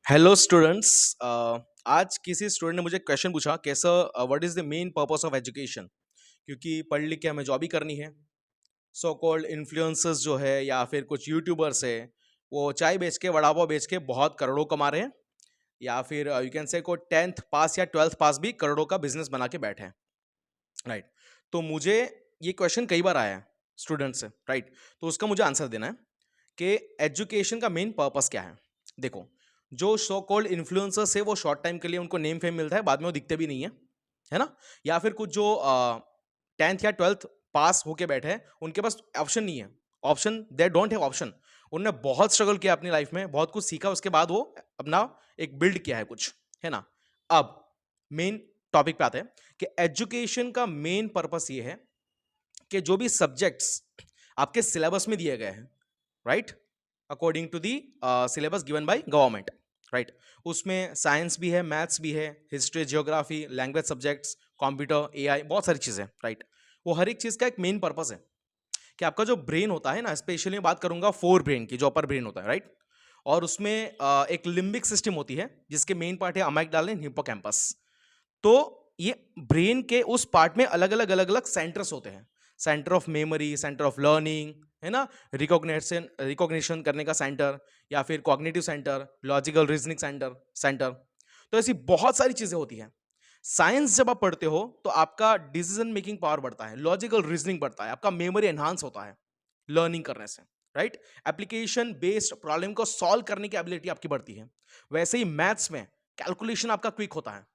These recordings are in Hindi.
Hello students. आज किसी स्टूडेंट ने मुझे क्वेश्चन पूछा कैसा what is the main purpose of education. क्योंकि पढ़ लिख के हमें जॉब ही करनी है। सो कॉल्ड इन्फ्लुएंसर्स जो है या फिर कुछ यूट्यूबर्स है, वो चाय बेच के वड़ा पाव बेच के बहुत करोड़ों कमा रहे हैं। या फिर यू कैन से को 10th पास या 12th पास भी करोड़ों का बिजनेस बना के बैठे हैं। राइट। तो मुझे ये क्वेश्चन कई बार आया है स्टूडेंट से। राइट। तो उसका मुझे आंसर देना है कि एजुकेशन का मेन पर्पस क्या है। देखो, जो सो कॉल्ड इन्फ्लुएंसर्स है वो शॉर्ट टाइम के लिए उनको नेम फेम मिलता है, बाद में वो दिखते भी नहीं है ना। या फिर कुछ जो 10th या 12th पास होके बैठे हैं, उनके पास ऑप्शन नहीं है। Option they don't have option. उन्होंने बहुत स्ट्रगल किया अपनी लाइफ में, बहुत कुछ सीखा, उसके बाद वो अपना एक बिल्ड किया है कुछ, है ना। अब मेन टॉपिक पे आते हैं कि एजुकेशन का मेन पर्पस ये है कि जो भी सब्जेक्ट्स आपके सिलेबस में दिए गए हैं, right, according to the syllabus given by government, right, उसमें साइंस भी है, मैथ्स भी है, history, geography, language subjects, computer, AI, बहुत सारी चीजें, राइट। वो हर एक चीज का एक मेन पर्पस है कि आपका जो ब्रेन होता है ना, स्पेशली बात करूंगा फोर ब्रेन की, जो अपर ब्रेन होता है, राइट। और उसमें एक लिम्बिक सिस्टम होती है जिसके मेन पार्ट है अमाइगडाला एंड हिप्पोकैम्पस। तो ये ब्रेन के उस पार्ट में अलग अलग सेंटर्स होते हैं। Centre of memory, centre of learning, है ना, रिकॉग्निशन रिकॉग्निशन करने का सेंटर, या फिर cognitive centre, logical reasoning centre centre. तो ऐसी बहुत सारी चीजें होती हैं। साइंस जब आप पढ़ते हो तो आपका डिसीजन मेकिंग पावर बढ़ता है, लॉजिकल रीजनिंग बढ़ता है, आपका मेमोरी एनहांस होता है लर्निंग करने से, राइट। एप्लीकेशन बेस्ड प्रॉब्लम को सॉल्व करने की एबिलिटी आपकी बढ़ती है। वैसे ही मैथ्स में कैलकुलेशन आपका क्विक होता है,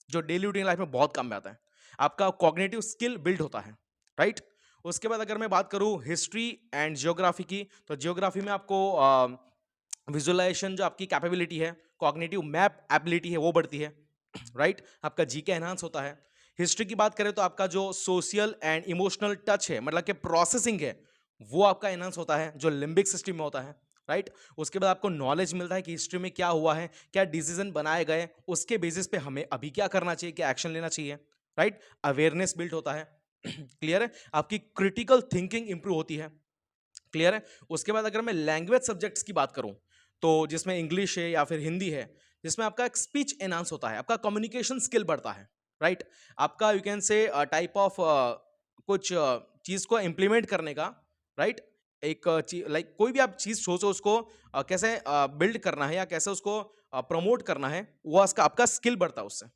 जो डेली रूटीन लाइफ में बहुत काम में आता है। आपका कॉग्निटिव स्किल बिल्ड होता है, राइट। उसके बाद अगर मैं बात करूं हिस्ट्री एंड जियोग्राफी की, तो जियोग्राफी में आपको विजुअलाइजेशन जो आपकी कैपेबिलिटी है, कॉग्निटिव मैप एबिलिटी है, वो बढ़ती है, राइट। आपका जीके एनहांस होता है। हिस्ट्री की बात करें तो आपका जो सोशल एंड इमोशनल टच है, मतलब कि प्रोसेसिंग है, वो आपका एनहांस होता है, जो लिम्बिक सिस्टम में होता है, राइट। उसके बाद आपको नॉलेज मिलता है कि हिस्ट्री में क्या हुआ है, क्या डिसीजन बनाए गए, उसके बेसिस पे हमें अभी क्या करना चाहिए, क्या एक्शन लेना चाहिए, राइट। अवेयरनेस बिल्ड होता है। क्लियर है। आपकी क्रिटिकल थिंकिंग इंप्रूव होती है। क्लियर है। उसके बाद अगर मैं लैंग्वेज सब्जेक्ट्स की बात करूं, तो जिसमें इंग्लिश है या फिर हिंदी है, जिसमें आपका एक स्पीच एनहांस होता है, आपका कम्युनिकेशन स्किल बढ़ता है, राइट। आपका you can say type of कुछ चीज को इंप्लीमेंट करने का, राइट, एक लाइक कोई भी आप चीज सोचो उसको कैसे बिल्ड करना है या कैसे उसको प्रमोट करना है, वो उसका आपका स्किल बढ़ता है उससे।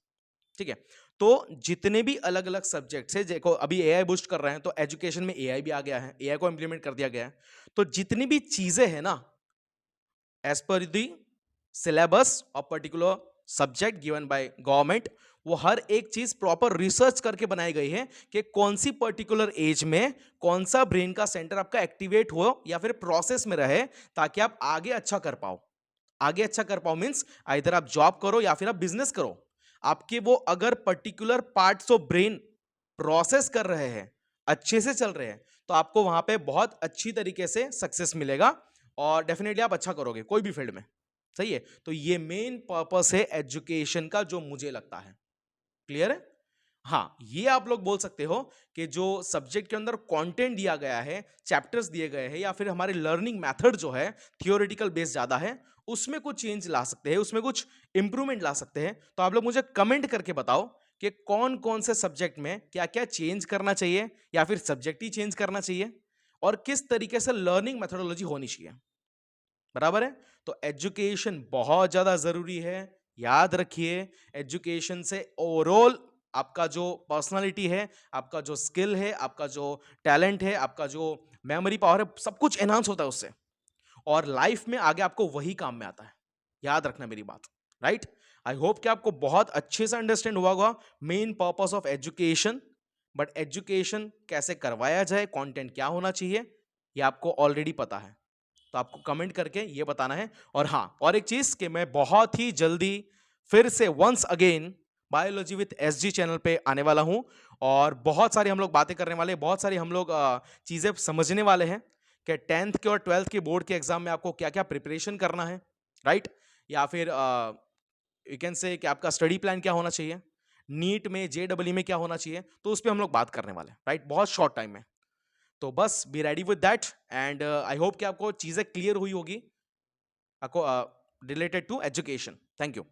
ठीक है। तो जितने भी अलग अलग सब्जेक्ट्स है, देखो अभी एआई बूस्ट कर रहे हैं, तो एजुकेशन में एआई भी आ गया है, एआई को इंप्लीमेंट कर दिया गया है। तो जितनी भी चीजें हैं ना, एज पर दी सिलेबस और particular subject given by government, वो हर एक चीज प्रॉपर रिसर्च करके बनाई गई है कि कौन सी पर्टिकुलर एज में कौन सा ब्रेन का सेंटर आपका एक्टिवेट हो या फिर प्रोसेस में रहे, ताकि आप आगे अच्छा कर पाओ। आगे अच्छा कर पाओ मीन्स इधर आप जॉब करो या फिर आप बिजनेस करो, आपके वो अगर particular parts of brain process कर रहे हैं, अच्छे से चल रहे हैं, तो आपको वहां पे बहुत अच्छी तरीके से सक्सेस मिलेगा और डेफिनेटली आप अच्छा करोगे कोई भी फील्ड में। सही है। तो ये मेन पर्पस है एजुकेशन का, जो मुझे लगता है। क्लियर है। हाँ, ये आप लोग बोल सकते हो कि जो सब्जेक्ट के अंदर कंटेंट दिया गया है, चैप्टर्स दिए गए हैं, या फिर हमारे लर्निंग मेथड जो है थियोरेटिकल बेस ज्यादा है, उसमें कुछ चेंज ला सकते हैं, उसमें कुछ इंप्रूवमेंट ला सकते हैं। तो आप लोग मुझे कमेंट करके बताओ कि कौन कौन से सब्जेक्ट में क्या क्या चेंज करना चाहिए, या फिर सब्जेक्ट ही चेंज करना चाहिए, और किस तरीके से लर्निंग मेथोडोलॉजी होनी चाहिए। बराबर है। तो एजुकेशन बहुत ज्यादा जरूरी है। याद रखिए, एजुकेशन से ओवरऑल आपका जो पर्सनालिटी है, आपका जो स्किल है, आपका जो टैलेंट है, आपका जो मेमोरी पावर है, सब कुछ एनहांस होता है उससे। और लाइफ में आगे आपको वही काम में आता है। याद रखना मेरी बात, राइट। आई होप कि आपको बहुत अच्छे से अंडरस्टैंड हुआ होगा main purpose of education. But education कैसे करवाया जाए, कंटेंट क्या होना चाहिए, ये आपको ऑलरेडी पता है। तो आपको कमेंट करके ये बताना है। और हाँ, और एक चीज कि मैं बहुत ही जल्दी फिर से once again biology with SG channel पे आने वाला हूं, और बहुत सारी हम लोग बातें करने वाले हैं, बहुत सारी हम लोग चीजें समझने वाले हैं कि 10th के और 12th के बोर्ड के एग्जाम में आपको क्या क्या प्रिपरेशन करना है, राइट। या फिर यू कैन से कि आपका स्टडी प्लान क्या होना चाहिए, नीट में जेडब्ल्यू में क्या होना चाहिए, तो उस पर हम लोग बात करने वाले हैं, राइट, बहुत शॉर्ट टाइम में। तो बस be ready with that, and I hope कि आपको चीजें क्लियर हुई होगी। आपको related to education. Thank you.